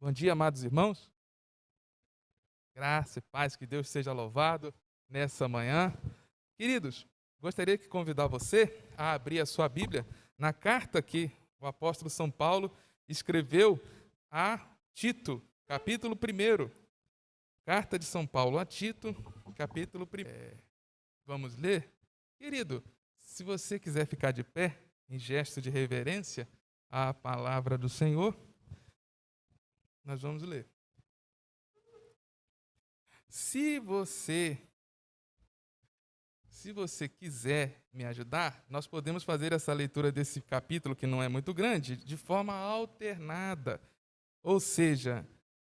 Bom dia, amados irmãos. Graça e paz, que Deus seja louvado nessa manhã. Queridos, gostaria de convidar você a abrir a sua Bíblia na carta que o apóstolo São Paulo escreveu a Tito, capítulo 1. Carta de São Paulo a Tito, capítulo 1. Vamos ler? Querido, se você quiser ficar de pé, em gesto de reverência à palavra do Senhor, nós vamos ler. Se você quiser me ajudar, nós podemos fazer essa leitura desse capítulo, que não é muito grande, de forma alternada. Ou seja,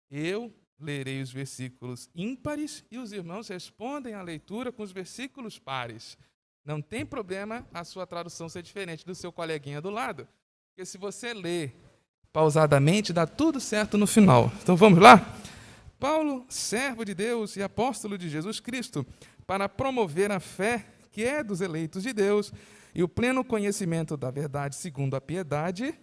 eu lerei os versículos ímpares e os irmãos respondem à leitura com os versículos pares. Não tem problema a sua tradução ser diferente do seu coleguinha do lado, porque se você ler pausadamente, dá tudo certo no final. Então vamos lá? Paulo, servo de Deus e apóstolo de Jesus Cristo, para promover a fé que é dos eleitos de Deus e o pleno conhecimento da verdade segundo a piedade.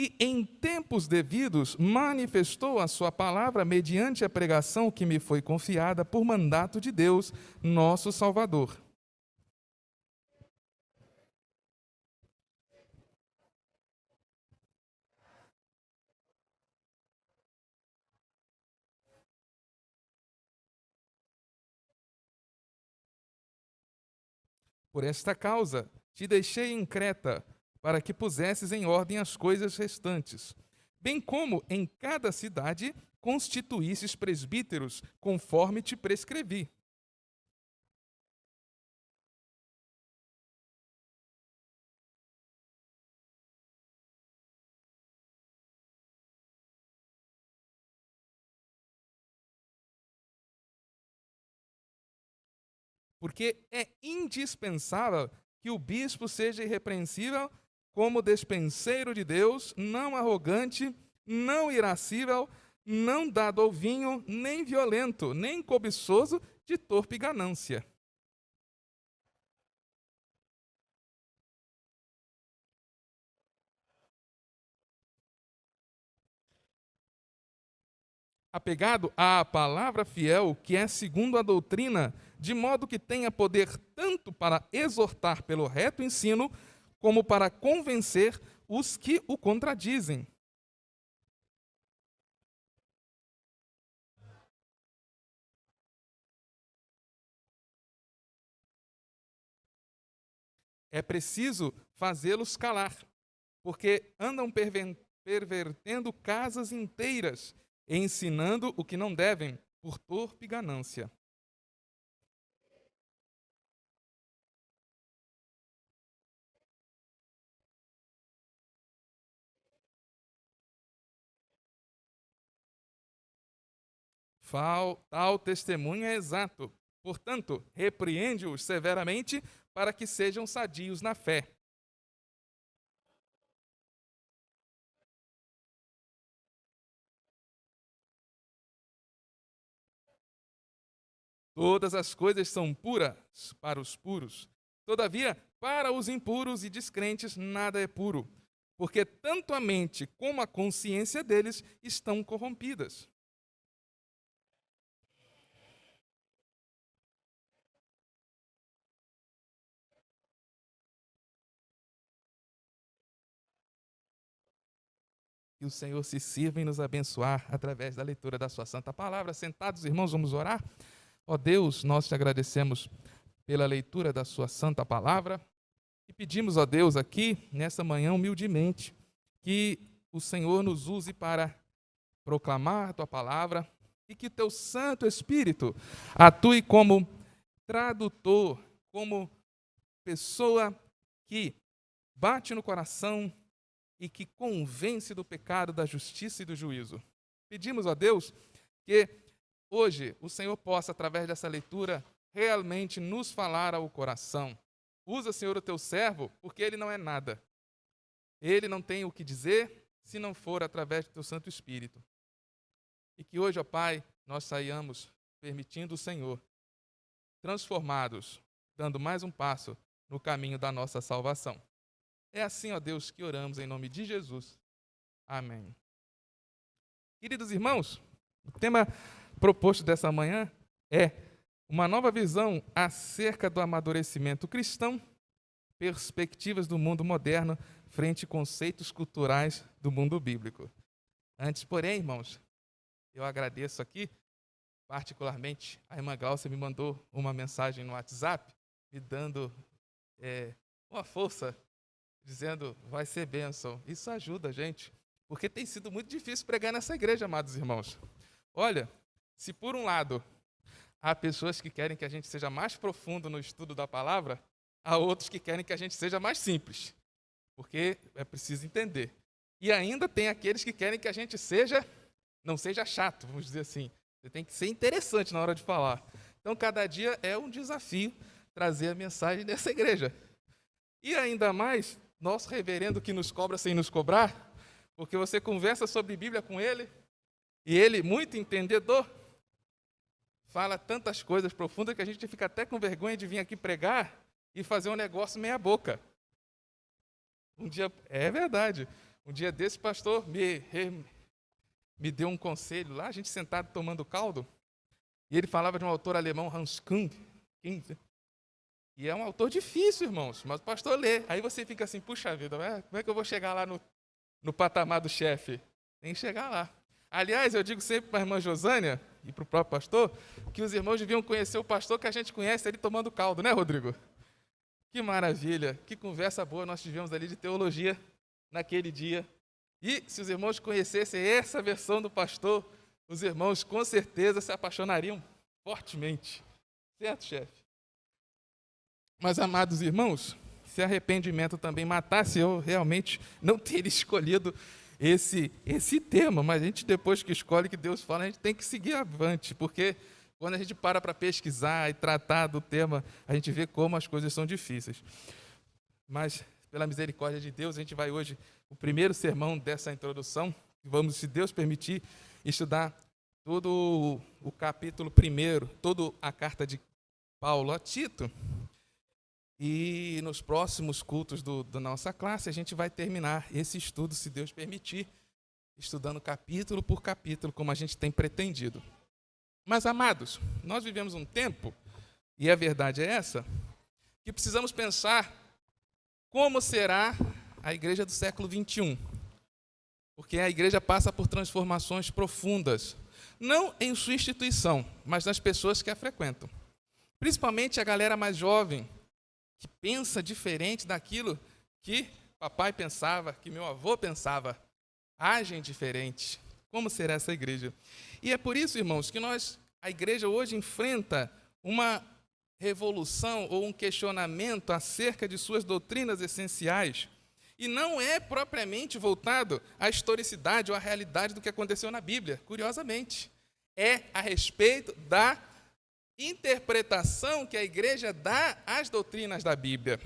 E em tempos devidos manifestou a sua palavra mediante a pregação que me foi confiada por mandato de Deus, nosso Salvador. Por esta causa te deixei em Creta, para que pusesses em ordem as coisas restantes, bem como em cada cidade constituísses presbíteros, conforme te prescrevi. Porque é indispensável que o bispo seja irrepreensível como despenseiro de Deus, não arrogante, não irascível, não dado ao vinho, nem violento, nem cobiçoso de torpe ganância. Apegado à palavra fiel, que é segundo a doutrina, de modo que tenha poder tanto para exortar pelo reto ensino, como para convencer os que o contradizem. É preciso fazê-los calar, porque andam pervertendo casas inteiras, ensinando o que não devem, por torpe ganância. Tal testemunho é exato. Portanto, repreende-os severamente para que sejam sadios na fé. Todas as coisas são puras para os puros. Todavia, para os impuros e descrentes, nada é puro, porque tanto a mente como a consciência deles estão corrompidas. Que o Senhor se sirva em nos abençoar através da leitura da sua santa palavra. Sentados, irmãos, vamos orar? Ó Deus, nós te agradecemos pela leitura da sua santa palavra e pedimos, ó Deus, aqui, nessa manhã, humildemente, que o Senhor nos use para proclamar a tua palavra e que teu Santo Espírito atue como tradutor, como pessoa que bate no coração e que convence do pecado, da justiça e do juízo. Pedimos a Deus que hoje o Senhor possa, através dessa leitura, realmente nos falar ao coração. Usa, Senhor, o teu servo, porque ele não é nada. Ele não tem o que dizer se não for através do teu Santo Espírito. E que hoje, ó Pai, nós saiamos permitindo o Senhor, transformados, dando mais um passo no caminho da nossa salvação. É assim, ó Deus, que oramos em nome de Jesus. Amém. Queridos irmãos, o tema proposto dessa manhã é uma nova visão acerca do amadurecimento cristão, perspectivas do mundo moderno frente a conceitos culturais do mundo bíblico. Antes, porém, irmãos, eu agradeço aqui, particularmente, a irmã Glaucia me mandou uma mensagem no WhatsApp, me dando uma força, dizendo, vai ser bênção. Isso ajuda a gente, porque tem sido muito difícil pregar nessa igreja, amados irmãos. Olha, se por um lado há pessoas que querem que a gente seja mais profundo no estudo da palavra, há outros que querem que a gente seja mais simples, porque é preciso entender. E ainda tem aqueles que querem que a gente não seja chato, vamos dizer assim. Você tem que ser interessante na hora de falar. Então, cada dia é um desafio trazer a mensagem dessa igreja. E ainda mais, nosso reverendo que nos cobra sem nos cobrar, porque você conversa sobre Bíblia com ele, e ele, muito entendedor, fala tantas coisas profundas que a gente fica até com vergonha de vir aqui pregar e fazer um negócio meia boca. É verdade, um dia desse pastor me deu um conselho lá, a gente sentado tomando caldo, e ele falava de um autor alemão, Hans Kung, e é um autor difícil, irmãos, mas o pastor lê. Aí você fica assim, puxa vida, como é que eu vou chegar lá no patamar do chefe? Tem que chegar lá. Aliás, eu digo sempre para a irmã Josânia e para o próprio pastor, que os irmãos deviam conhecer o pastor que a gente conhece ali tomando caldo, né, Rodrigo? Que maravilha, que conversa boa nós tivemos ali de teologia naquele dia. E se os irmãos conhecessem essa versão do pastor, os irmãos com certeza se apaixonariam fortemente. Certo, chefe? Mas, amados irmãos, se arrependimento também matasse, eu realmente não teria escolhido esse tema, mas a gente, depois que escolhe, que Deus fala, a gente tem que seguir avante, porque quando a gente para pesquisar e tratar do tema, a gente vê como as coisas são difíceis. Mas, pela misericórdia de Deus, a gente vai hoje, o primeiro sermão dessa introdução, vamos, se Deus permitir, estudar todo o capítulo 1, toda a carta de Paulo a Tito. E nos próximos cultos da nossa classe, a gente vai terminar esse estudo, se Deus permitir, estudando capítulo por capítulo, como a gente tem pretendido. Mas, amados, nós vivemos um tempo, e a verdade é essa, que precisamos pensar como será a igreja do século XXI. Porque a igreja passa por transformações profundas, não em sua instituição, mas nas pessoas que a frequentam. Principalmente a galera mais jovem, que pensa diferente daquilo que papai pensava, que meu avô pensava, agem diferente. Como será essa igreja? E é por isso, irmãos, que a igreja hoje enfrenta uma revolução ou um questionamento acerca de suas doutrinas essenciais, e não é propriamente voltado à historicidade ou à realidade do que aconteceu na Bíblia, curiosamente. É a respeito da interpretação que a igreja dá às doutrinas da Bíblia.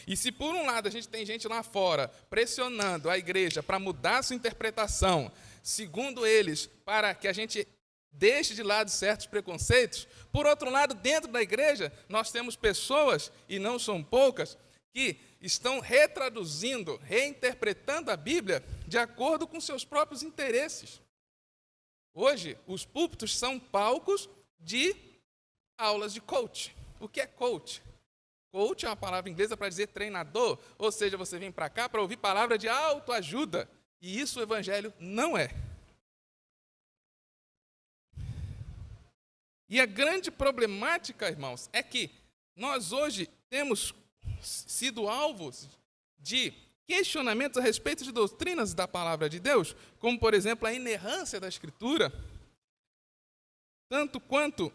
E se por um lado a gente tem gente lá fora pressionando a igreja para mudar sua interpretação, segundo eles, para que a gente deixe de lado certos preconceitos, por outro lado, dentro da igreja, nós temos pessoas, e não são poucas, que estão retraduzindo, reinterpretando a Bíblia de acordo com seus próprios interesses. Hoje, os púlpitos são palcos de aulas de coach. O que é coach? Coach é uma palavra inglesa para dizer treinador, ou seja, você vem para cá para ouvir palavra de autoajuda, e isso o evangelho não é. E a grande problemática, irmãos, é que nós hoje temos sido alvos de questionamentos a respeito de doutrinas da palavra de Deus, como, por exemplo, a inerrância da Escritura, tanto quanto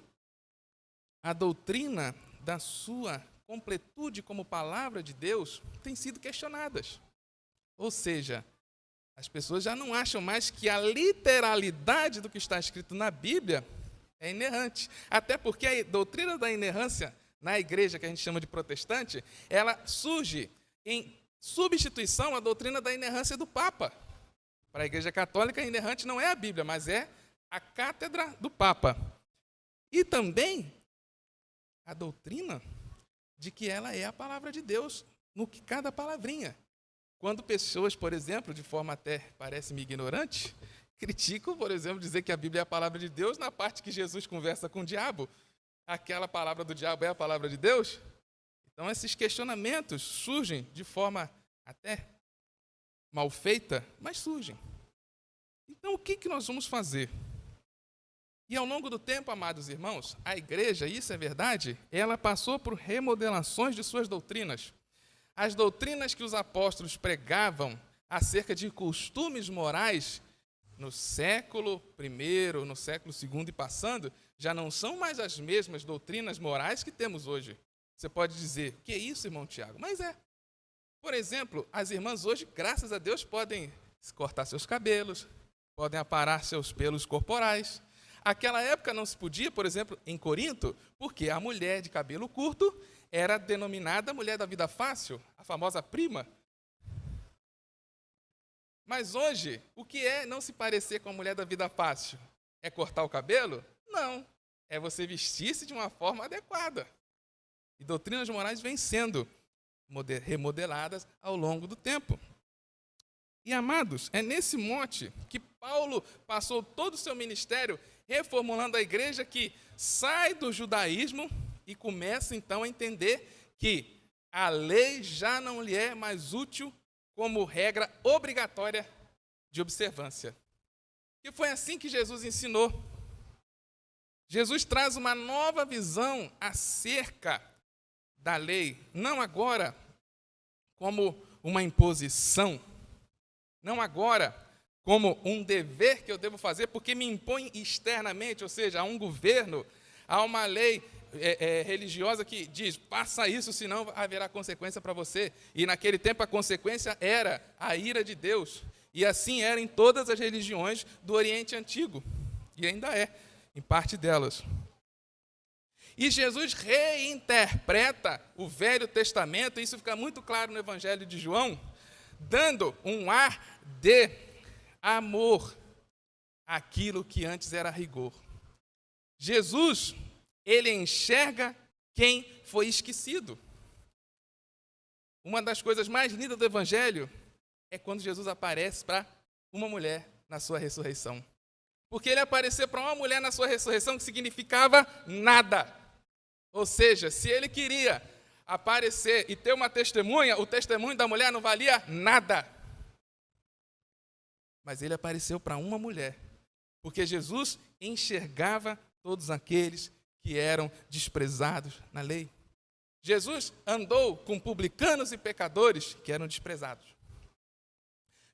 a doutrina da sua completude como palavra de Deus tem sido questionadas. Ou seja, as pessoas já não acham mais que a literalidade do que está escrito na Bíblia é inerrante. Até porque a doutrina da inerrância na igreja, que a gente chama de protestante, ela surge em substituição à doutrina da inerrância do Papa. Para a Igreja Católica, a inerrante não é a Bíblia, mas é a cátedra do Papa. E também a doutrina de que ela é a palavra de Deus, no que cada palavrinha. Quando pessoas, por exemplo, de forma até parece-me ignorante, criticam, por exemplo, dizer que a Bíblia é a palavra de Deus na parte que Jesus conversa com o diabo. Aquela palavra do diabo é a palavra de Deus? Então, esses questionamentos surgem de forma até mal feita, mas surgem. Então, o que nós vamos fazer? E ao longo do tempo, amados irmãos, a igreja, isso é verdade, ela passou por remodelações de suas doutrinas. As doutrinas que os apóstolos pregavam acerca de costumes morais no século I, no século II e passando, já não são mais as mesmas doutrinas morais que temos hoje. Você pode dizer, o que é isso, irmão Tiago? Mas é. Por exemplo, as irmãs hoje, graças a Deus, podem cortar seus cabelos, podem aparar seus pelos corporais. Aquela época não se podia, por exemplo, em Corinto, porque a mulher de cabelo curto era denominada mulher da vida fácil, a famosa prima. Mas hoje, o que é não se parecer com a mulher da vida fácil? É cortar o cabelo? Não. É você vestir-se de uma forma adequada. E doutrinas morais vêm sendo remodeladas ao longo do tempo. E, amados, é nesse mote que Paulo passou todo o seu ministério reformulando a igreja que sai do judaísmo e começa, então, a entender que a lei já não lhe é mais útil como regra obrigatória de observância. E foi assim que Jesus ensinou. Jesus traz uma nova visão acerca da lei, não agora como uma imposição, não agora como um dever que eu devo fazer, porque me impõe externamente, ou seja, há um governo, há uma lei religiosa que diz, faça isso, senão haverá consequência para você. E naquele tempo a consequência era a ira de Deus. E assim era em todas as religiões do Oriente Antigo. E ainda é, em parte delas. E Jesus reinterpreta o Velho Testamento, e isso fica muito claro no Evangelho de João, dando um ar de amor àquilo que antes era rigor. Jesus, ele enxerga quem foi esquecido. Uma das coisas mais lindas do Evangelho é quando Jesus aparece para uma mulher na sua ressurreição. Porque ele apareceu para uma mulher na sua ressurreição que significava nada. Ou seja, se ele queria aparecer e ter uma testemunha, o testemunho da mulher não valia nada. Mas ele apareceu para uma mulher, porque Jesus enxergava todos aqueles que eram desprezados na lei. Jesus andou com publicanos e pecadores que eram desprezados.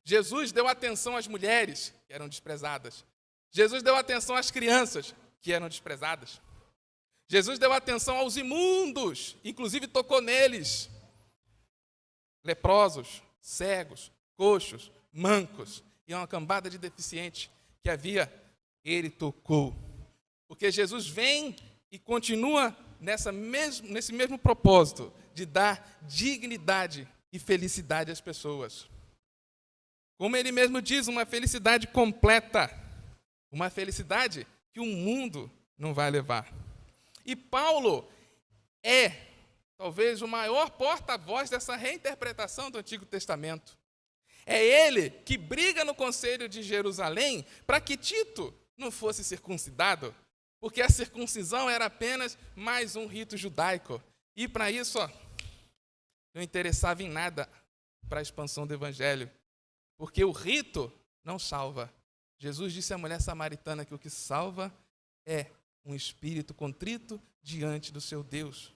Jesus deu atenção às mulheres que eram desprezadas. Jesus deu atenção às crianças que eram desprezadas. Jesus deu atenção aos imundos, inclusive tocou neles. Leprosos, cegos, coxos, mancos e uma cambada de deficientes que havia, ele tocou. Porque Jesus vem e continua nesse mesmo propósito de dar dignidade e felicidade às pessoas. Como ele mesmo diz, uma felicidade completa, uma felicidade que o mundo não vai levar. E Paulo é, talvez, o maior porta-voz dessa reinterpretação do Antigo Testamento. É ele que briga no Conselho de Jerusalém para que Tito não fosse circuncidado, porque a circuncisão era apenas mais um rito judaico. E para isso, não interessava em nada para a expansão do Evangelho, porque o rito não salva. Jesus disse à mulher samaritana que o que salva é um espírito contrito diante do seu Deus.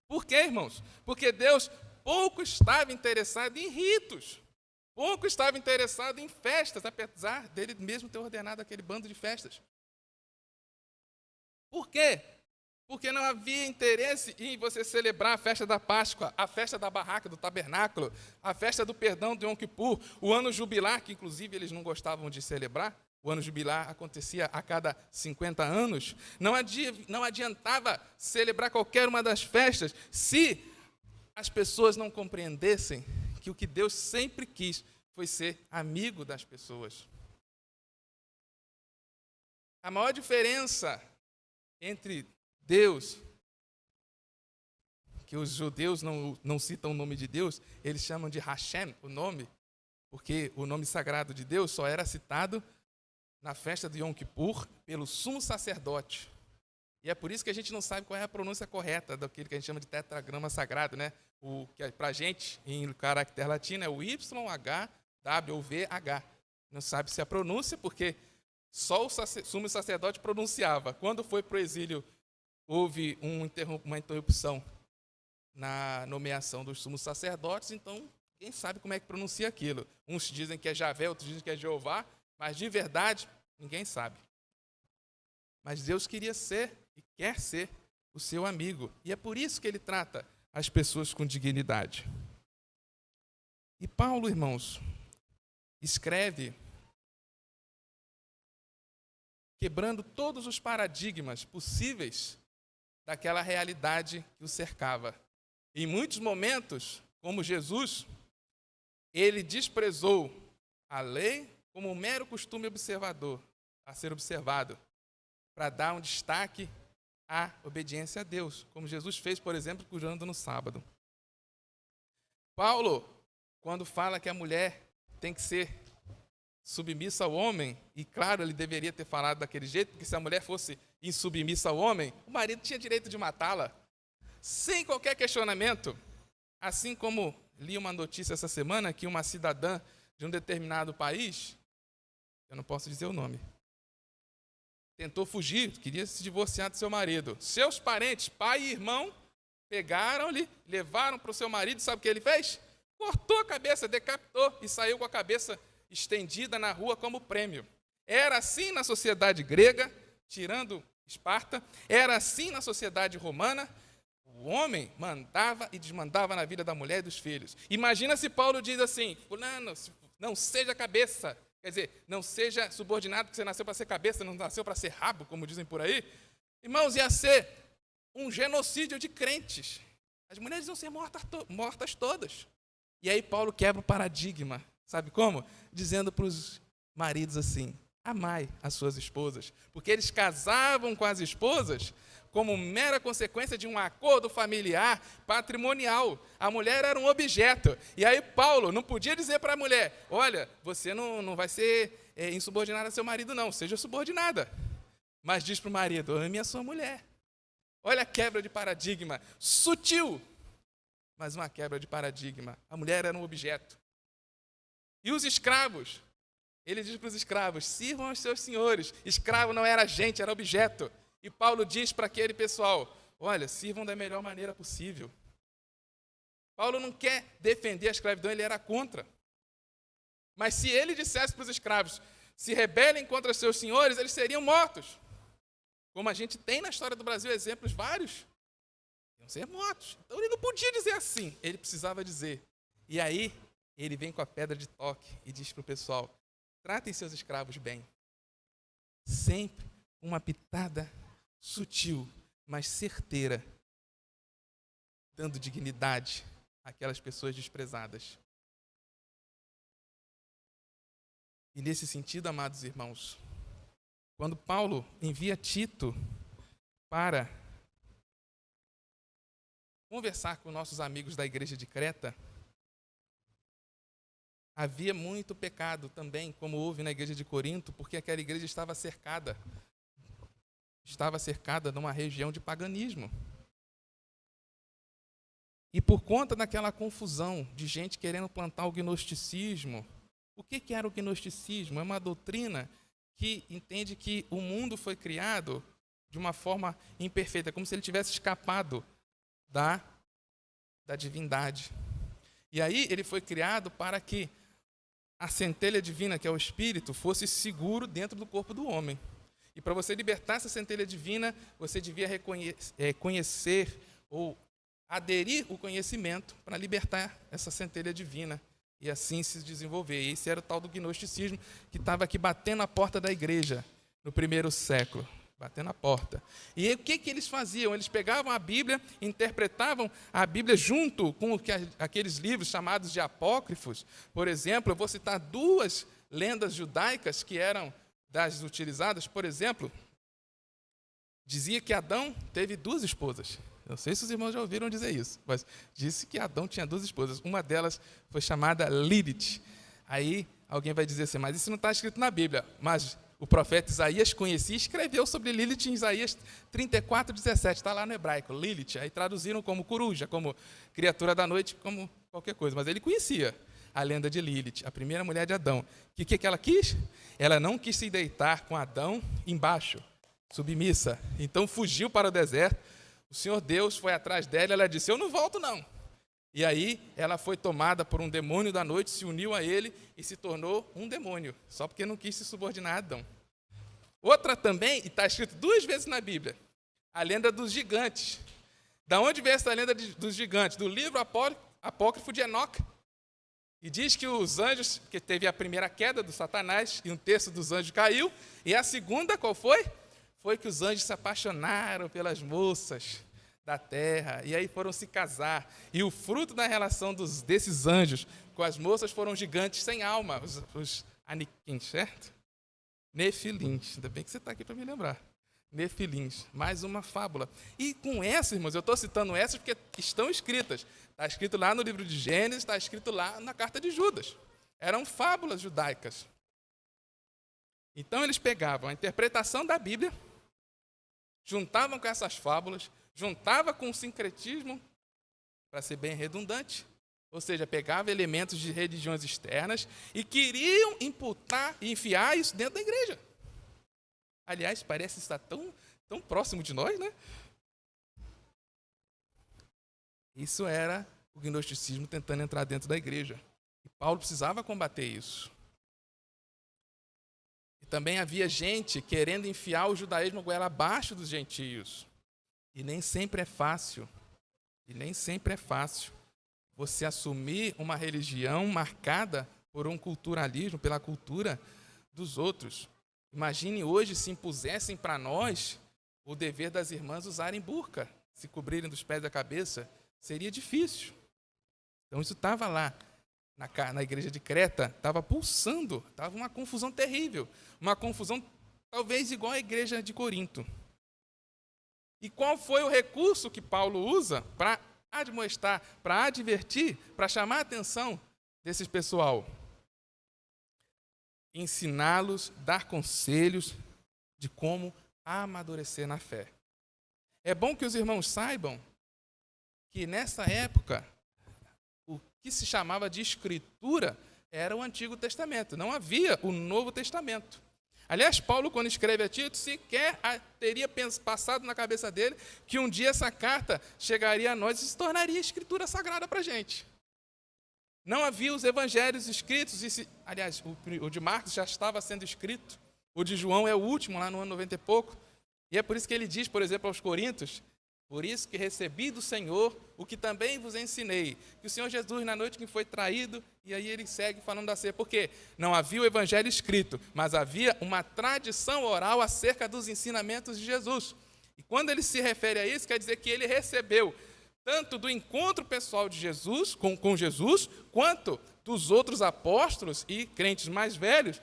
Por quê, irmãos? Porque Deus pouco estava interessado em ritos, pouco estava interessado em festas, apesar dele mesmo ter ordenado aquele bando de festas. Por quê? Porque não havia interesse em você celebrar a festa da Páscoa, a festa da barraca, do tabernáculo, a festa do perdão do Yom Kippur, o ano jubilar, que inclusive eles não gostavam de celebrar. O ano jubilar acontecia a cada 50 anos. Não adiantava celebrar qualquer uma das festas se as pessoas não compreendessem que o que Deus sempre quis foi ser amigo das pessoas. A maior diferença entre Deus, que os judeus não citam o nome de Deus, eles chamam de Hashem, o nome, porque o nome sagrado de Deus só era citado na festa de Yom Kippur pelo sumo sacerdote. E é por isso que a gente não sabe qual é a pronúncia correta daquilo que a gente chama de tetragrama sagrado, né? O que para a gente, em caractere latino, é o YHWH. Não sabe se é a pronúncia, porque só o sumo sacerdote pronunciava. Quando foi para o exílio, houve uma interrupção na nomeação dos sumos sacerdotes, então quem sabe como é que pronuncia aquilo. Uns dizem que é Javé, outros dizem que é Jeová, mas de verdade, ninguém sabe. Mas Deus queria ser e quer ser o seu amigo. E é por isso que ele trata as pessoas com dignidade. E Paulo, irmãos, escreve quebrando todos os paradigmas possíveis daquela realidade que o cercava. Em muitos momentos, como Jesus, ele desprezou a lei como um mero costume observador, a ser observado, para dar um destaque à obediência a Deus, como Jesus fez, por exemplo, curando no sábado. Paulo, quando fala que a mulher tem que ser submissa ao homem, e claro, ele deveria ter falado daquele jeito, porque se a mulher fosse insubmissa ao homem, o marido tinha direito de matá-la, sem qualquer questionamento. Assim como li uma notícia essa semana que uma cidadã de um determinado país, eu não posso dizer o nome, tentou fugir, queria se divorciar do seu marido. Seus parentes, pai e irmão, pegaram-lhe, levaram para o seu marido, sabe o que ele fez? Cortou a cabeça, decapitou e saiu com a cabeça estendida na rua como prêmio. Era assim na sociedade grega, tirando Esparta, era assim na sociedade romana. O homem mandava e desmandava na vida da mulher e dos filhos. Imagina se Paulo diz assim: fulano, não seja cabeça. Quer dizer, não seja subordinado, porque você nasceu para ser cabeça, não nasceu para ser rabo, como dizem por aí. Irmãos, ia ser um genocídio de crentes. As mulheres iam ser mortas todas. E aí Paulo quebra o paradigma. Sabe como? Dizendo para os maridos assim: amai as suas esposas. Porque eles casavam com as esposas como mera consequência de um acordo familiar, patrimonial. A mulher era um objeto. E aí Paulo não podia dizer para a mulher: olha, você não vai ser insubordinada a seu marido, não, seja subordinada. Mas diz para o marido: ame a sua mulher. Olha a quebra de paradigma, sutil, mas uma quebra de paradigma. A mulher era um objeto. E os escravos? Ele diz para os escravos: sirvam aos seus senhores. Escravo não era gente, era objeto. E Paulo diz para aquele pessoal: olha, sirvam da melhor maneira possível. Paulo não quer defender a escravidão, ele era contra. Mas se ele dissesse para os escravos: se rebelem contra seus senhores, eles seriam mortos. Como a gente tem na história do Brasil exemplos vários, iam ser mortos. Então ele não podia dizer assim, ele precisava dizer. E aí ele vem com a pedra de toque e diz para o pessoal: tratem seus escravos bem. Sempre uma pitada sutil, mas certeira, dando dignidade àquelas pessoas desprezadas. E nesse sentido, amados irmãos, quando Paulo envia Tito para conversar com nossos amigos da igreja de Creta, havia muito pecado também, como houve na igreja de Corinto, porque aquela igreja estava cercada numa região de paganismo. E por conta daquela confusão de gente querendo plantar o gnosticismo, o que era o gnosticismo? É uma doutrina que entende que o mundo foi criado de uma forma imperfeita, como se ele tivesse escapado da divindade. E aí ele foi criado para que a centelha divina, que é o Espírito, fosse seguro dentro do corpo do homem. E para você libertar essa centelha divina, você devia conhecer ou aderir o conhecimento para libertar essa centelha divina e assim se desenvolver. E esse era o tal do gnosticismo que estava aqui batendo a porta da igreja no primeiro século, batendo a porta. E aí, o que eles faziam? Eles pegavam a Bíblia, interpretavam a Bíblia junto com aqueles livros chamados de apócrifos. Por exemplo, eu vou citar 2 lendas judaicas que eram das utilizadas, por exemplo, dizia que Adão teve 2 esposas. Não sei se os irmãos já ouviram dizer isso, mas disse que Adão tinha 2 esposas. Uma delas foi chamada Lilith. Aí alguém vai dizer assim, mas isso não está escrito na Bíblia. Mas o profeta Isaías conhecia e escreveu sobre Lilith em Isaías 34:17. Está lá no hebraico, Lilith. Aí traduziram como coruja, como criatura da noite, como qualquer coisa. Mas ele conhecia a lenda de Lilith, a primeira mulher de Adão. O que ela quis? Ela não quis se deitar com Adão embaixo, submissa. Então fugiu para o deserto. O Senhor Deus foi atrás dela e ela disse, eu não volto não. E aí ela foi tomada por um demônio da noite, se uniu a ele e se tornou um demônio, só porque não quis se subordinar a Adão. Outra também, e está escrito 2 vezes na Bíblia, a lenda dos gigantes. Da onde veio essa lenda dos gigantes? Do livro apócrifo de Enoque. E diz que os anjos, que teve a primeira queda do Satanás, e 1/3 dos anjos caiu, e a segunda, qual foi? Foi que os anjos se apaixonaram pelas moças da terra, e aí foram se casar. E o fruto da relação desses anjos com as moças foram gigantes sem alma, os aniquins, certo? Nefilins, ainda bem que você está aqui para me lembrar. Nefilins, mais uma fábula. E com essa, irmãos, eu estou citando essas porque estão escritas. Está escrito lá no livro de Gênesis, está escrito lá na carta de Judas. Eram fábulas judaicas. Então eles pegavam a interpretação da Bíblia, juntavam com essas fábulas, juntava com o sincretismo, para ser bem redundante, ou seja, pegava elementos de religiões externas e queriam imputar e enfiar isso dentro da igreja. Aliás, parece estar tão próximo de nós, né? Isso era o gnosticismo tentando entrar dentro da igreja. E Paulo precisava combater isso. E também havia gente querendo enfiar o judaísmo goela abaixo dos gentios. E nem sempre é fácil. Você assumir uma religião marcada por um culturalismo, pela cultura dos outros. Imagine hoje se impusessem para nós o dever das irmãs usarem burca, se cobrirem dos pés da cabeça, seria difícil. Então isso estava lá, na igreja de Creta, estava pulsando, estava uma confusão terrível, uma confusão talvez igual à igreja de Corinto. E qual foi o recurso que Paulo usa para admoestar, para advertir, para chamar a atenção desse pessoal? Ensiná-los, dar conselhos de como amadurecer na fé. É bom que os irmãos saibam que nessa época o que se chamava de Escritura era o Antigo Testamento, não havia o Novo Testamento. Aliás, Paulo, quando escreve a Tito, sequer teria passado na cabeça dele que um dia essa carta chegaria a nós e se tornaria Escritura Sagrada para a gente. Não havia os evangelhos escritos, aliás, o de Marcos já estava sendo escrito, o de João é o último, lá no ano 90 e pouco, e é por isso que ele diz, por exemplo, aos Coríntios, por isso que recebi do Senhor o que também vos ensinei, que o Senhor Jesus, na noite que foi traído, e aí ele segue falando da ceia, porque não havia o evangelho escrito, mas havia uma tradição oral acerca dos ensinamentos de Jesus. E quando ele se refere a isso, quer dizer que ele recebeu tanto do encontro pessoal de Jesus, com Jesus, quanto dos outros apóstolos e crentes mais velhos,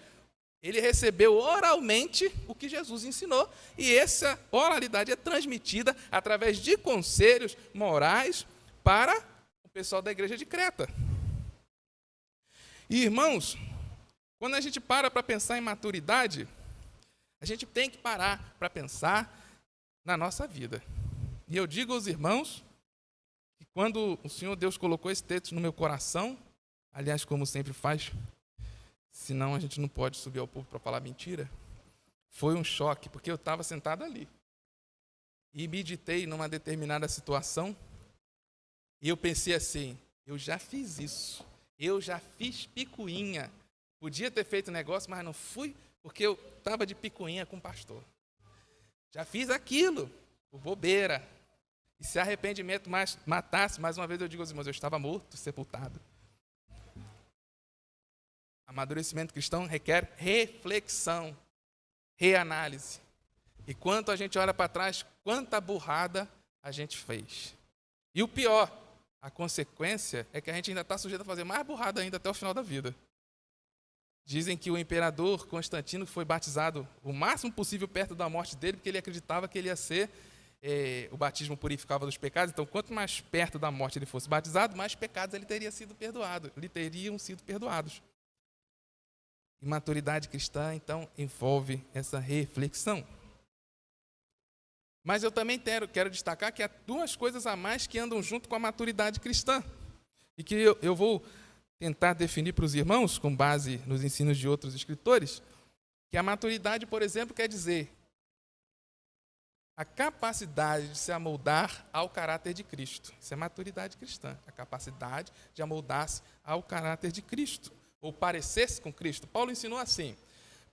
ele recebeu oralmente o que Jesus ensinou, e essa oralidade é transmitida através de conselhos morais para o pessoal da igreja de Creta. E, irmãos, quando a gente para pensar em maturidade, a gente tem que parar para pensar na nossa vida. E eu digo aos irmãos que quando o Senhor Deus colocou esse texto no meu coração, aliás, como sempre faz, senão a gente não pode subir ao púlpito para falar mentira, foi um choque, porque eu estava sentado ali e meditei numa determinada situação e eu pensei assim, eu já fiz isso, eu já fiz picuinha, podia ter feito negócio, mas não fui, porque eu estava de picuinha com o pastor. Já fiz aquilo, por bobeira. E se arrependimento matasse, mais uma vez eu digo aos irmãos, eu estava morto, sepultado. Amadurecimento cristão requer reflexão, reanálise. E quanto a gente olha para trás, quanta burrada a gente fez. E o pior, a consequência é que a gente ainda está sujeito a fazer mais burrada ainda até o final da vida. Dizem que o imperador Constantino foi batizado o máximo possível perto da morte dele, porque ele acreditava que ele ia ser, o batismo purificava dos pecados, então quanto mais perto da morte ele fosse batizado, mais pecados lhe teriam sido perdoados. E maturidade cristã, então, envolve essa reflexão. Mas eu também quero destacar que há duas coisas a mais que andam junto com a maturidade cristã, e que eu vou tentar definir para os irmãos, com base nos ensinos de outros escritores, que a maturidade, por exemplo, quer dizer a capacidade de se amoldar ao caráter de Cristo. Isso é maturidade cristã, a capacidade de amoldar-se ao caráter de Cristo, ou parecer-se com Cristo. Paulo ensinou assim: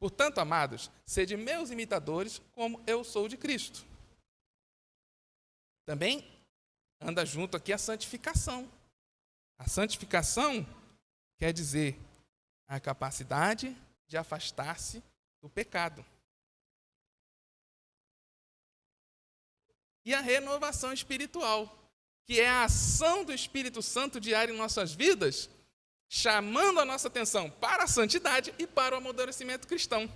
portanto, amados, sede meus imitadores, como eu sou de Cristo. Também anda junto aqui a santificação. A santificação quer dizer a capacidade de afastar-se do pecado. E a renovação espiritual, que é a ação do Espírito Santo diária em nossas vidas, chamando a nossa atenção para a santidade e para o amadurecimento cristão.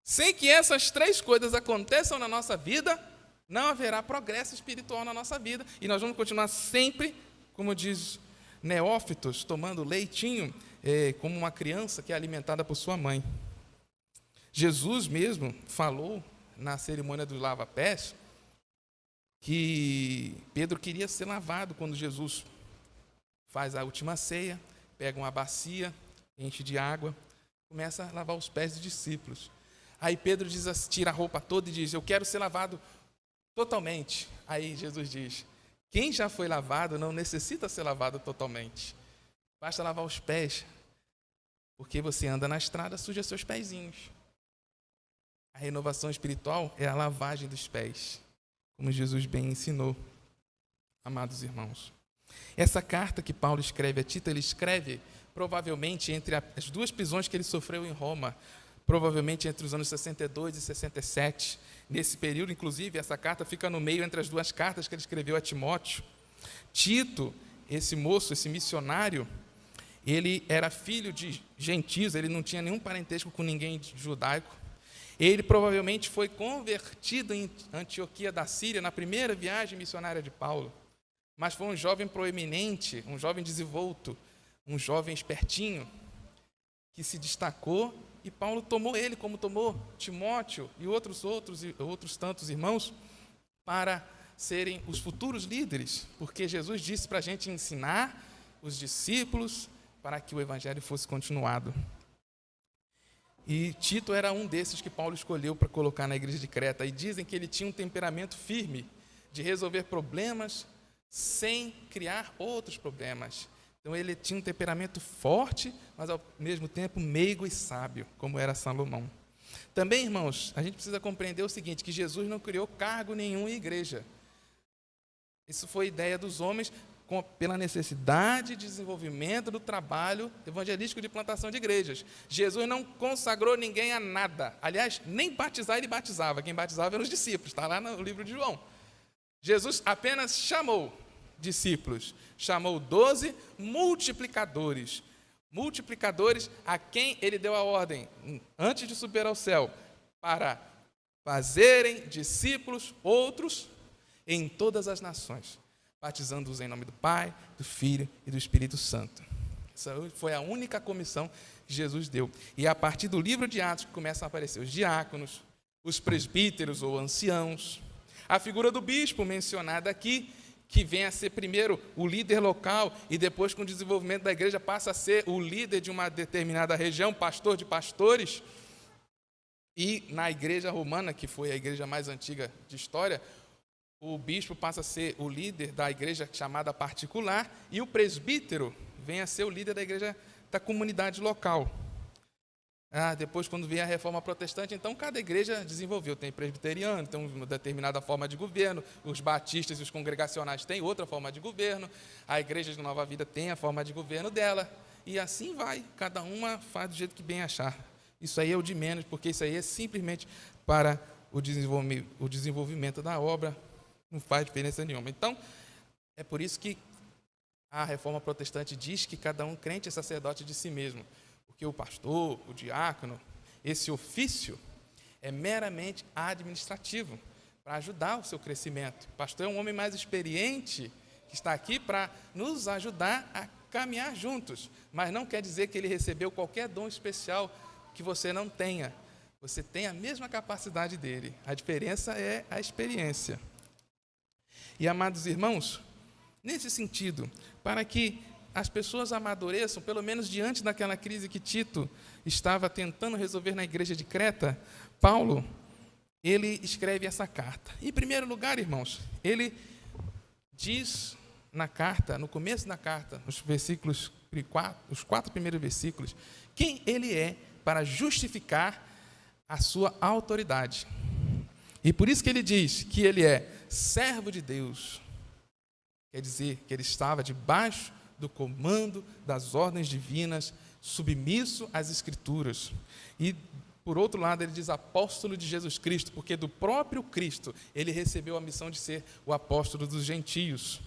Sem que essas três coisas aconteçam na nossa vida, não haverá progresso espiritual na nossa vida, e nós vamos continuar sempre, como diz neófitos, tomando leitinho, como uma criança que é alimentada por sua mãe. Jesus mesmo falou na cerimônia dos lava-pés que Pedro queria ser lavado quando Jesus faz a última ceia, pega uma bacia, enche de água, começa a lavar os pés dos discípulos. Aí Pedro tira a roupa toda e diz: eu quero ser lavado totalmente. Aí Jesus diz: quem já foi lavado não necessita ser lavado totalmente. Basta lavar os pés, porque você anda na estrada, suja seus pezinhos. A renovação espiritual é a lavagem dos pés, como Jesus bem ensinou, amados irmãos. Essa carta que Paulo escreve a Tito, ele escreve provavelmente entre as duas prisões que ele sofreu em Roma, provavelmente entre os anos 62 e 67. Nesse período, inclusive, essa carta fica no meio entre as duas cartas que ele escreveu a Timóteo. Tito, esse moço, esse missionário, ele era filho de gentios, ele não tinha nenhum parentesco com ninguém judaico. Ele provavelmente foi convertido em Antioquia da Síria na primeira viagem missionária de Paulo. Mas foi um jovem proeminente, um jovem desenvolto, um jovem espertinho, que se destacou, e Paulo tomou ele, como tomou Timóteo e outros tantos irmãos, para serem os futuros líderes, porque Jesus disse para a gente ensinar os discípulos para que o evangelho fosse continuado. E Tito era um desses que Paulo escolheu para colocar na igreja de Creta, e dizem que ele tinha um temperamento firme de resolver problemas sem criar outros problemas. Então ele tinha um temperamento forte, mas ao mesmo tempo meigo e sábio, como era Salomão. Também, irmãos, a gente precisa compreender o seguinte, que Jesus não criou cargo nenhum em igreja. Isso foi ideia dos homens pela necessidade de desenvolvimento do trabalho evangelístico de plantação de igrejas. Jesus não consagrou ninguém a nada. Aliás, nem batizar ele batizava. Quem batizava eram os discípulos, está lá no livro de João. Jesus apenas chamou discípulos, chamou 12 multiplicadores. Multiplicadores a quem ele deu a ordem, antes de subir ao céu, para fazerem discípulos outros em todas as nações, batizando-os em nome do Pai, do Filho e do Espírito Santo. Essa foi a única comissão que Jesus deu. E a partir do livro de Atos começam a aparecer os diáconos, os presbíteros ou anciãos, a figura do bispo mencionada aqui, que vem a ser primeiro o líder local e depois, com o desenvolvimento da igreja, passa a ser o líder de uma determinada região, pastor de pastores. E na igreja romana, que foi a igreja mais antiga de história, o bispo passa a ser o líder da igreja chamada particular e o presbítero vem a ser o líder da igreja da comunidade local. Depois, quando veio a reforma protestante, então cada igreja desenvolveu. Tem presbiteriano, tem uma determinada forma de governo, os batistas e os congregacionais têm outra forma de governo, a igreja de Nova Vida tem a forma de governo dela, e assim vai, cada uma faz do jeito que bem achar. Isso aí é o de menos, porque isso aí é simplesmente para o desenvolvimento da obra, não faz diferença nenhuma. Então, é por isso que a reforma protestante diz que cada um crente é sacerdote de si mesmo, Porque o pastor, o diácono, esse ofício é meramente administrativo, para ajudar o seu crescimento. O pastor é um homem mais experiente, que está aqui para nos ajudar a caminhar juntos, mas não quer dizer que ele recebeu qualquer dom especial que você não tenha. Você tem a mesma capacidade dele. A diferença é a experiência. E, amados irmãos, nesse sentido, para que as pessoas amadureçam, pelo menos diante daquela crise que Tito estava tentando resolver na igreja de Creta, Paulo, ele escreve essa carta. Em primeiro lugar, irmãos, ele diz na carta, no começo da carta, nos versículos, os 4 primeiros versículos, quem ele é para justificar a sua autoridade. E por isso que ele diz que ele é servo de Deus. Quer dizer que ele estava debaixo do comando das ordens divinas, submisso às Escrituras. E, por outro lado, ele diz apóstolo de Jesus Cristo, porque do próprio Cristo ele recebeu a missão de ser o apóstolo dos gentios.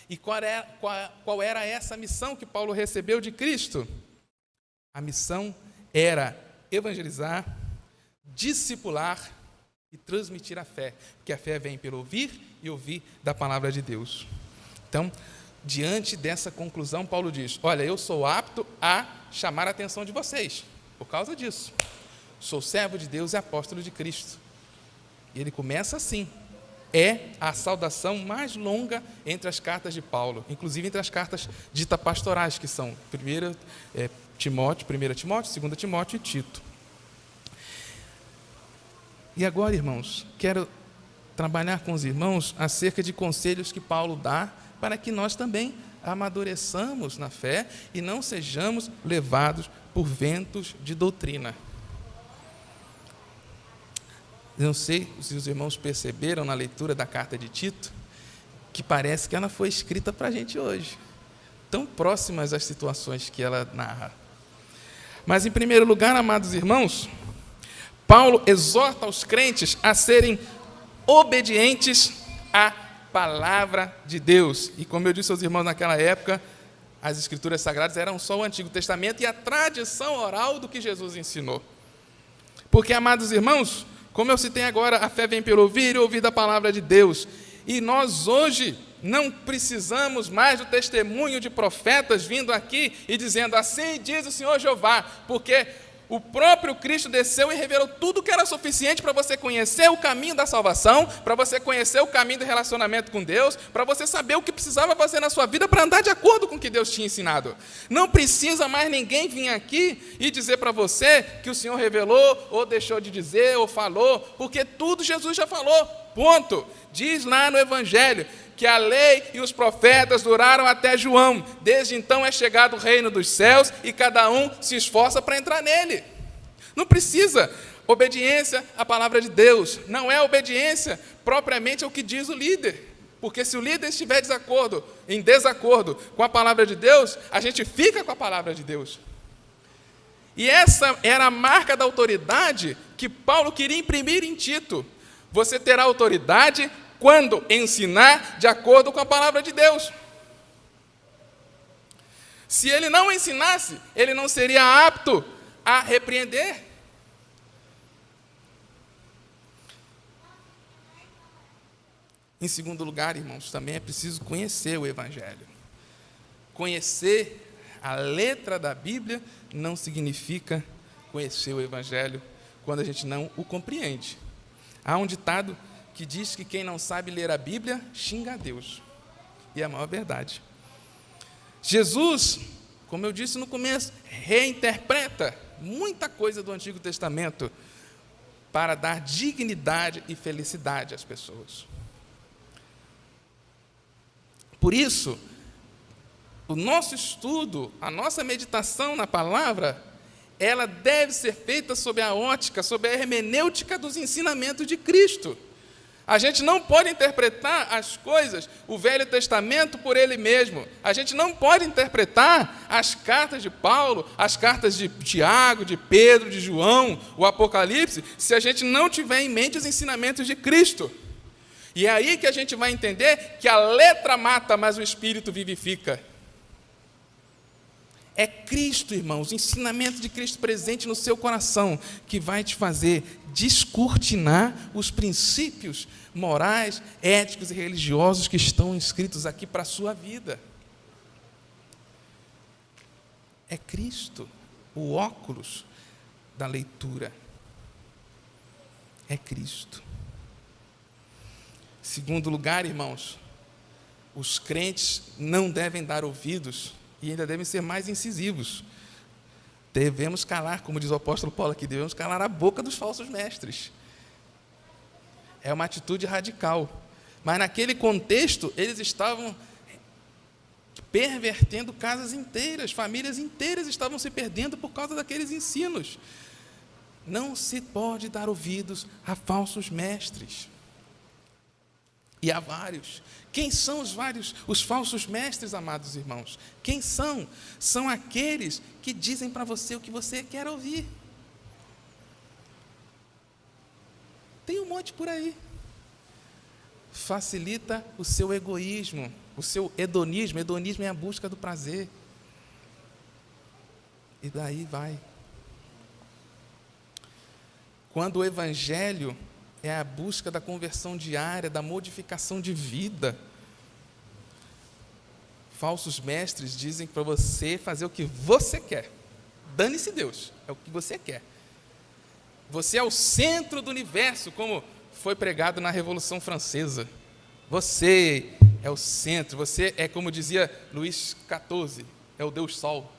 E qual era essa missão que Paulo recebeu de Cristo? A missão era evangelizar, discipular e transmitir a fé, porque a fé vem pelo ouvir e ouvir da palavra de Deus. Então, diante dessa conclusão, Paulo diz, olha, eu sou apto a chamar a atenção de vocês, por causa disso. Sou servo de Deus e apóstolo de Cristo. E ele começa assim. É a saudação mais longa entre as cartas de Paulo, inclusive entre as cartas ditas pastorais, que são 1 Timóteo, 2 Timóteo e Tito. E agora, irmãos, quero trabalhar com os irmãos acerca de conselhos que Paulo dá para que nós também amadureçamos na fé e não sejamos levados por ventos de doutrina. Não sei se os irmãos perceberam na leitura da carta de Tito, que parece que ela foi escrita para a gente hoje, tão próximas às situações que ela narra. Mas, em primeiro lugar, amados irmãos, Paulo exorta os crentes a serem obedientes à palavra de Deus. E como eu disse aos irmãos naquela época, as Escrituras Sagradas eram só o Antigo Testamento e a tradição oral do que Jesus ensinou. Porque, amados irmãos, como eu citei agora, a fé vem pelo ouvir e ouvir da palavra de Deus. E nós hoje não precisamos mais do testemunho de profetas vindo aqui e dizendo, assim diz o Senhor Jeová, porque o próprio Cristo desceu e revelou tudo que era suficiente para você conhecer o caminho da salvação, para você conhecer o caminho do relacionamento com Deus, para você saber o que precisava fazer na sua vida para andar de acordo com o que Deus tinha ensinado. Não precisa mais ninguém vir aqui e dizer para você que o Senhor revelou, ou deixou de dizer, ou falou, porque tudo Jesus já falou, ponto. Diz lá no Evangelho que a lei e os profetas duraram até João. Desde então é chegado o reino dos céus e cada um se esforça para entrar nele. Não precisa obediência à palavra de Deus. Não é obediência propriamente ao que diz o líder. Porque se o líder estiver em desacordo com a palavra de Deus, a gente fica com a palavra de Deus. E essa era a marca da autoridade que Paulo queria imprimir em Tito. Você terá autoridade quando ensinar de acordo com a palavra de Deus. Se ele não ensinasse, ele não seria apto a repreender. Em segundo lugar, irmãos, também é preciso conhecer o Evangelho. Conhecer a letra da Bíblia não significa conhecer o Evangelho quando a gente não o compreende. Há um ditado que diz que quem não sabe ler a Bíblia xinga a Deus. E é a maior verdade. Jesus, como eu disse no começo, reinterpreta muita coisa do Antigo Testamento para dar dignidade e felicidade às pessoas. Por isso, o nosso estudo, a nossa meditação na palavra, ela deve ser feita sob a ótica, sob a hermenêutica dos ensinamentos de Cristo. A gente não pode interpretar as coisas, o Velho Testamento, por ele mesmo. A gente não pode interpretar as cartas de Paulo, as cartas de Tiago, de Pedro, de João, o Apocalipse, se a gente não tiver em mente os ensinamentos de Cristo. E é aí que a gente vai entender que a letra mata, mas o Espírito vivifica. É Cristo, irmãos, o ensinamento de Cristo presente no seu coração, que vai te fazer descortinar os princípios morais, éticos e religiosos que estão inscritos aqui para a sua vida. É Cristo, o óculos da leitura. É Cristo. Segundo lugar, irmãos, os crentes não devem dar ouvidos e ainda devem ser mais incisivos. Devemos calar, como diz o apóstolo Paulo aqui, devemos calar a boca dos falsos mestres. É uma atitude radical. Mas naquele contexto, eles estavam pervertendo casas inteiras, famílias inteiras estavam se perdendo por causa daqueles ensinos. Não se pode dar ouvidos a falsos mestres. E há vários. Quem são os falsos mestres, amados irmãos? Quem são? São aqueles que dizem para você o que você quer ouvir. Tem um monte por aí. Facilita o seu egoísmo, o seu hedonismo. Hedonismo é a busca do prazer. E daí vai. Quando o evangelho é a busca da conversão diária, da modificação de vida. Falsos mestres dizem para você fazer o que você quer. Dane-se Deus, é o que você quer. Você é o centro do universo, como foi pregado na Revolução Francesa. Você é o centro, você é, como dizia Luís XIV, é o Deus Sol.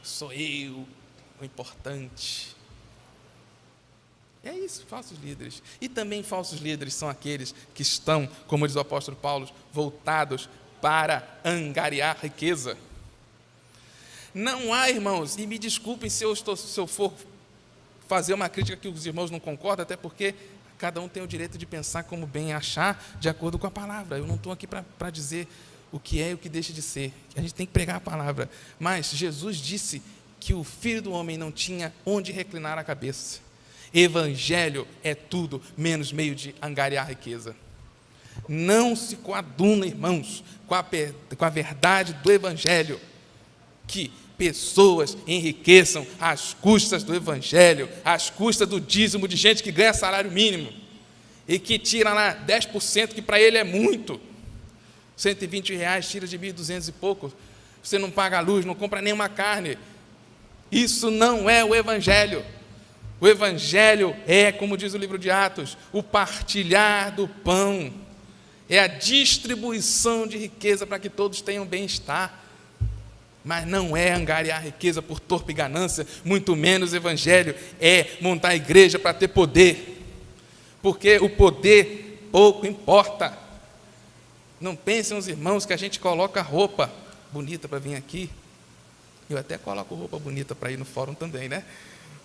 Sou eu, o importante. É isso, falsos líderes. E também falsos líderes são aqueles que estão, como diz o apóstolo Paulo, voltados para angariar riqueza. Não há, irmãos, e me desculpem se eu for fazer uma crítica que os irmãos não concordam, até porque cada um tem o direito de pensar como bem achar, de acordo com a palavra. Eu não estou aqui para dizer o que é e o que deixa de ser. A gente tem que pregar a palavra. Mas Jesus disse que o Filho do Homem não tinha onde reclinar a cabeça. Evangelho é tudo menos meio de angariar riqueza. Não se coaduna, irmãos, com a verdade do Evangelho, que pessoas enriqueçam às custas do Evangelho, às custas do dízimo de gente que ganha salário mínimo e que tira lá 10%, que para ele é muito. R$120 tira de 1.200 e pouco. Você não paga a luz, não compra nenhuma carne. Isso não é o Evangelho. O Evangelho é, como diz o livro de Atos, o partilhar do pão, é a distribuição de riqueza para que todos tenham bem-estar, mas não é angariar riqueza por torpe ganância, muito menos o Evangelho é montar a igreja para ter poder, porque o poder pouco importa. Não pensem os irmãos que a gente coloca roupa bonita para vir aqui, eu até coloco roupa bonita para ir no fórum também, né?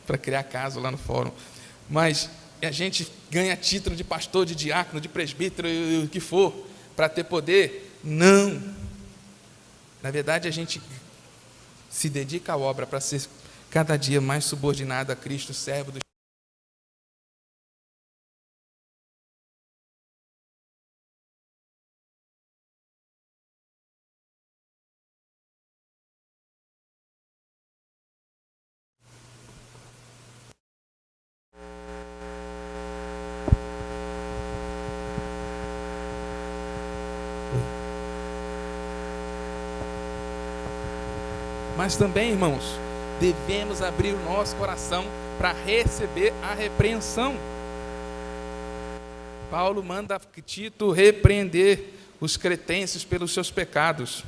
Para criar caso lá no fórum, mas a gente ganha título de pastor, de diácono, de presbítero, o que for, para ter poder? Não. Na verdade, a gente se dedica à obra para ser cada dia mais subordinado a Cristo, servo do Mas também, irmãos, devemos abrir o nosso coração para receber a repreensão. Paulo manda Tito repreender os cretenses pelos seus pecados.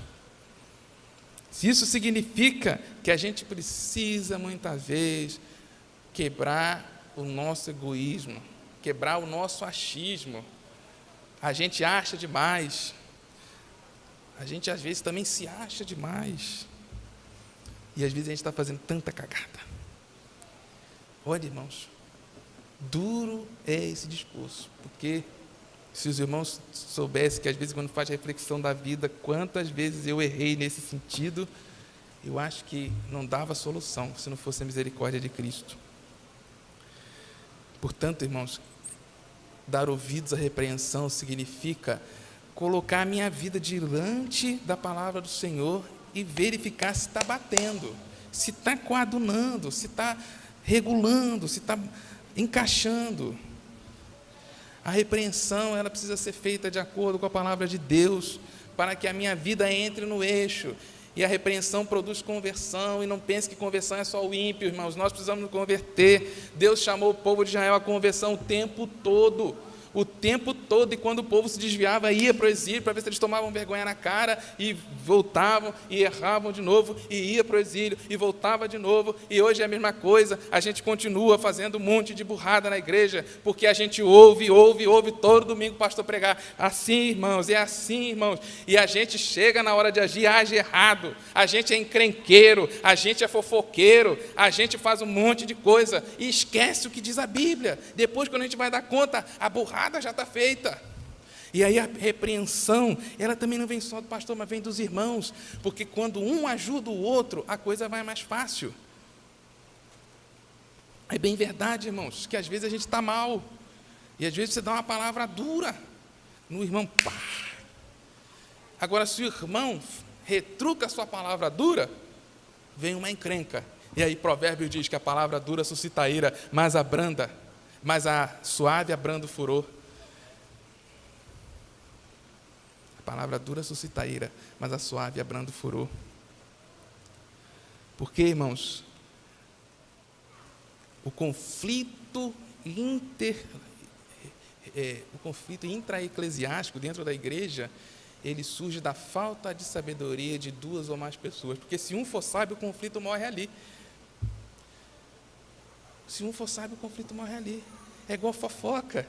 Isso significa que a gente precisa, muitas vezes, quebrar o nosso egoísmo, quebrar o nosso achismo. A gente acha demais. A gente, às vezes, também se acha demais. E às vezes a gente está fazendo tanta cagada. Olha, irmãos, duro é esse discurso, porque se os irmãos soubessem que às vezes quando faz reflexão da vida, quantas vezes eu errei nesse sentido, eu acho que não dava solução se não fosse a misericórdia de Cristo. Portanto, irmãos, dar ouvidos à repreensão significa colocar a minha vida diante da palavra do Senhor e verificar se está batendo, se está coadunando, se está regulando, se está encaixando. A repreensão, ela precisa ser feita de acordo com a palavra de Deus, para que a minha vida entre no eixo. E a repreensão produz conversão, e não pense que conversão é só o ímpio, irmãos, nós precisamos nos converter. Deus chamou o povo de Israel à conversão o tempo todo, e quando o povo se desviava, ia para o exílio, para ver se eles tomavam vergonha na cara, e voltavam, e erravam de novo, e ia para o exílio, e voltava de novo, e hoje é a mesma coisa, a gente continua fazendo um monte de burrada na igreja, porque a gente ouve todo domingo o pastor pregar, assim irmãos, é assim irmãos, e a gente chega na hora de agir, age errado, a gente é encrenqueiro, a gente é fofoqueiro, a gente faz um monte de coisa, e esquece o que diz a Bíblia. Depois, quando a gente vai dar conta, a burrada já está feita. E aí a repreensão, ela também não vem só do pastor, mas vem dos irmãos, porque quando um ajuda o outro, a coisa vai mais fácil. É bem verdade, irmãos, que às vezes a gente está mal, e às vezes você dá uma palavra dura no irmão, pá. Agora, se o irmão retruca a sua palavra dura, vem uma encrenca. E aí Provérbio diz que a palavra dura suscita a ira, mas a suave abranda o furor. A palavra dura suscita a ira, mas a suave abranda o furor. Porque, irmãos, o conflito intraeclesiástico dentro da igreja, ele surge da falta de sabedoria de duas ou mais pessoas. Porque se um for sábio, o conflito morre ali. Se um for sábio, o conflito morre ali. É igual fofoca.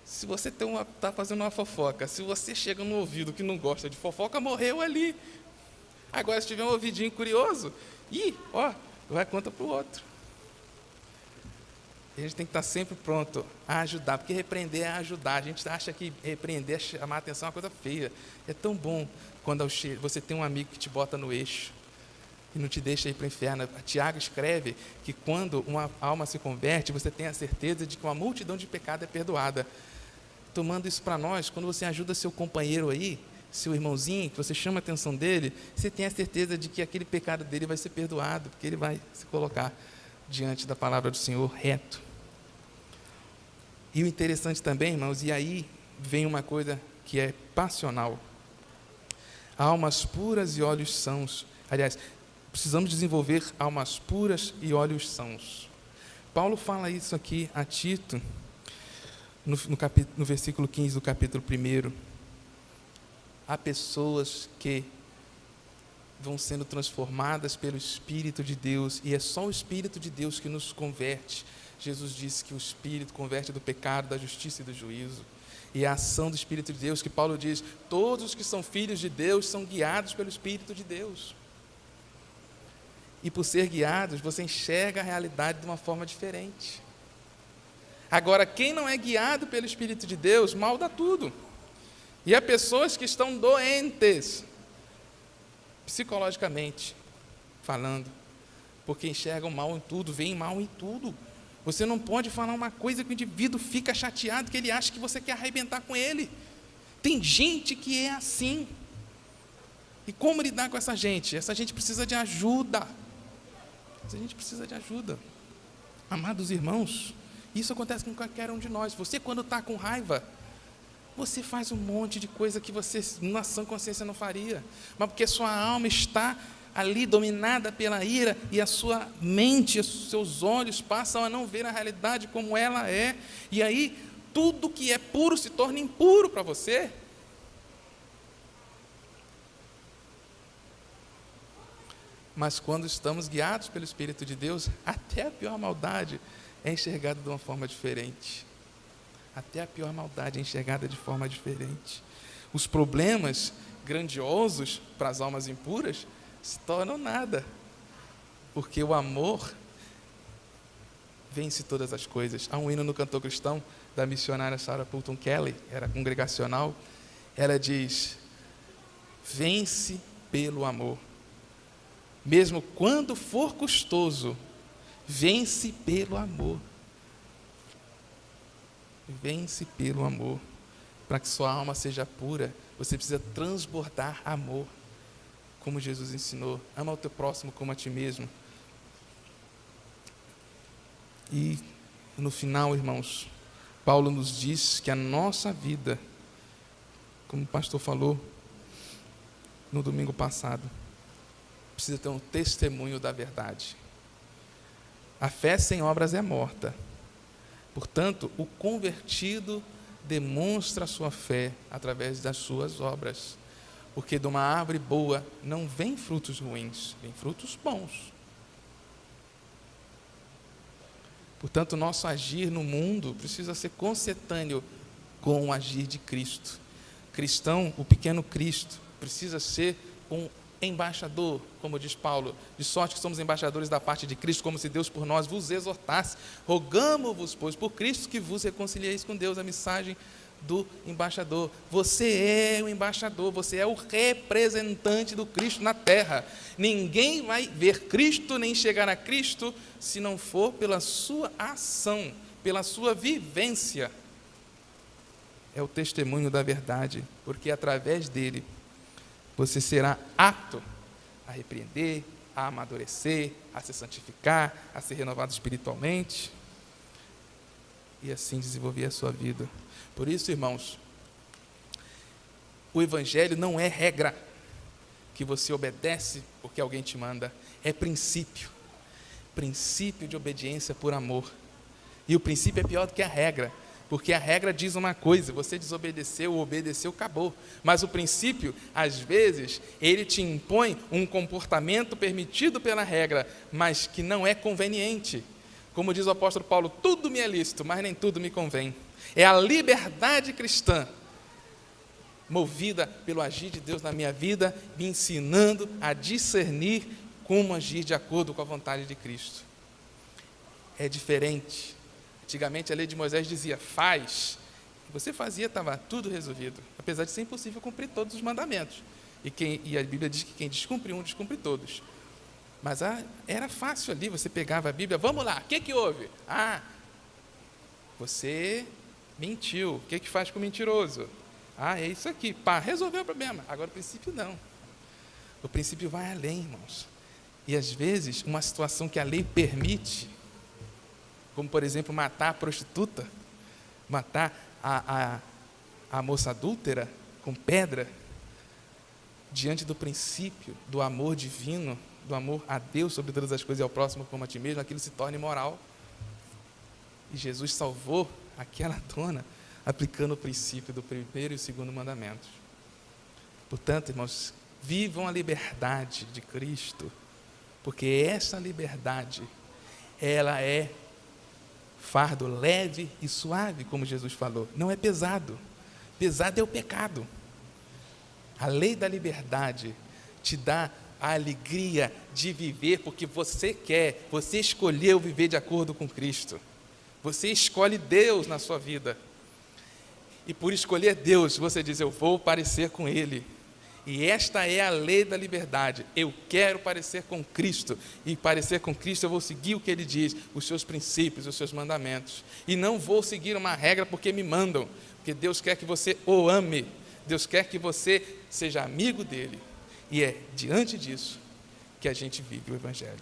Se você está fazendo uma fofoca, se você chega no ouvido que não gosta de fofoca, morreu ali. Agora, se tiver um ouvidinho curioso, vai conta para o outro. A gente tem que estar sempre pronto a ajudar, porque repreender é ajudar. A gente acha que repreender é chamar a atenção, é uma coisa feia. É tão bom quando você tem um amigo que te bota no eixo e não te deixa ir para o inferno. Tiago escreve que quando uma alma se converte, você tem a certeza de que uma multidão de pecado é perdoada. Tomando isso para nós, quando você ajuda seu companheiro aí, seu irmãozinho, que você chama a atenção dele, você tem a certeza de que aquele pecado dele vai ser perdoado, porque ele vai se colocar diante da palavra do Senhor reto. E o interessante também, irmãos, e aí vem uma coisa que é passional. Almas puras e olhos sãos. Aliás, precisamos desenvolver almas puras e olhos sãos. Paulo fala isso aqui a Tito, no versículo 15 do capítulo 1. Há pessoas que vão sendo transformadas pelo Espírito de Deus, e é só o Espírito de Deus que nos converte. Jesus disse que o Espírito converte do pecado, da justiça e do juízo. E a ação do Espírito de Deus, que Paulo diz, todos os que são filhos de Deus são guiados pelo Espírito de Deus. E por ser guiados, você enxerga a realidade de uma forma diferente. Agora, quem não é guiado pelo Espírito de Deus, mal dá tudo. E há pessoas que estão doentes, psicologicamente falando, porque enxergam mal em tudo, veem mal em tudo. Você não pode falar uma coisa que o indivíduo fica chateado, que ele acha que você quer arrebentar com ele. Tem gente que é assim. E como lidar com essa gente? Essa gente precisa de ajuda. Essa gente precisa de ajuda. Amados irmãos, isso acontece com qualquer um de nós. Você, quando está com raiva, você faz um monte de coisa que você, na sã consciência, não faria. Mas porque sua alma está ali dominada pela ira, e a sua mente, os seus olhos passam a não ver a realidade como ela é. E aí, tudo que é puro se torna impuro para você. Mas quando estamos guiados pelo Espírito de Deus, até a pior maldade é enxergada de uma forma diferente. Até a pior maldade é enxergada de forma diferente. Os problemas grandiosos para as almas impuras se tornam nada, porque o amor vence todas as coisas. Há um hino no cantor cristão da missionária Sarah Fulton Kelly, era congregacional. Ela diz: vence pelo amor. Mesmo quando for custoso, vence pelo amor. Vence pelo amor. Para que sua alma seja pura, você precisa transbordar amor. como Jesus ensinou. Ama o teu próximo como a ti mesmo. E no final, irmãos, Paulo nos diz que a nossa vida, como o pastor falou no domingo passado, precisa ter um testemunho da verdade. A fé sem obras é morta. Portanto, o convertido demonstra a sua fé através das suas obras. Porque de uma árvore boa não vem frutos ruins, vem frutos bons. Portanto, o nosso agir no mundo precisa ser consentâneo com o agir de Cristo. Cristão, o pequeno Cristo, precisa ser um embaixador, como diz Paulo, de sorte que somos embaixadores da parte de Cristo, como se Deus por nós vos exortasse. Rogamo-vos, pois, por Cristo, que vos reconcilieis com Deus. A mensagem do embaixador. Você é o embaixador, você é o representante do Cristo na terra. Ninguém vai ver Cristo, nem chegar a Cristo, se não for pela sua ação, pela sua vivência. É o testemunho da verdade, porque através dele você será apto a repreender, a amadurecer, a se santificar, a ser renovado espiritualmente e assim desenvolver a sua vida. Por isso, irmãos, o Evangelho não é regra que você obedece porque alguém te manda, é princípio de obediência por amor. E o princípio é pior do que a regra, porque a regra diz uma coisa, você desobedeceu ou obedeceu, acabou. Mas o princípio, às vezes, ele te impõe um comportamento permitido pela regra, mas que não é conveniente. Como diz o apóstolo Paulo, tudo me é lícito, mas nem tudo me convém. É a liberdade cristã, movida pelo agir de Deus na minha vida, me ensinando a discernir como agir de acordo com a vontade de Cristo. É diferente. Antigamente a lei de Moisés dizia, faz. Você fazia, estava tudo resolvido. Apesar de ser impossível cumprir todos os mandamentos. E a Bíblia diz que quem descumpre um, descumpre todos. Mas era fácil ali, você pegava a Bíblia, vamos lá, o que houve? Você mentiu, o que faz com o mentiroso? É isso aqui, resolveu o problema. Agora o princípio não. O princípio vai além, irmãos. E às vezes, uma situação que a lei permite, como por exemplo, matar a prostituta, matar a moça adúltera com pedra, diante do princípio do amor divino, do amor a Deus sobre todas as coisas e ao próximo como a ti mesmo, aquilo se torna imoral. E Jesus salvou aquela dona aplicando o princípio do primeiro e segundo mandamentos. Portanto, irmãos, vivam a liberdade de Cristo, porque essa liberdade, ela é fardo leve e suave, como Jesus falou. Não é pesado. Pesado é o pecado. A lei da liberdade te dá a alegria de viver porque você quer, você escolheu viver de acordo com Cristo. Você escolhe Deus na sua vida. E por escolher Deus, você diz, eu vou parecer com Ele. E esta é a lei da liberdade. Eu quero parecer com Cristo. E parecer com Cristo, eu vou seguir o que Ele diz, os seus princípios, os seus mandamentos. E não vou seguir uma regra porque me mandam. Porque Deus quer que você o ame. Deus quer que você seja amigo dele. E é diante disso que a gente vive o Evangelho.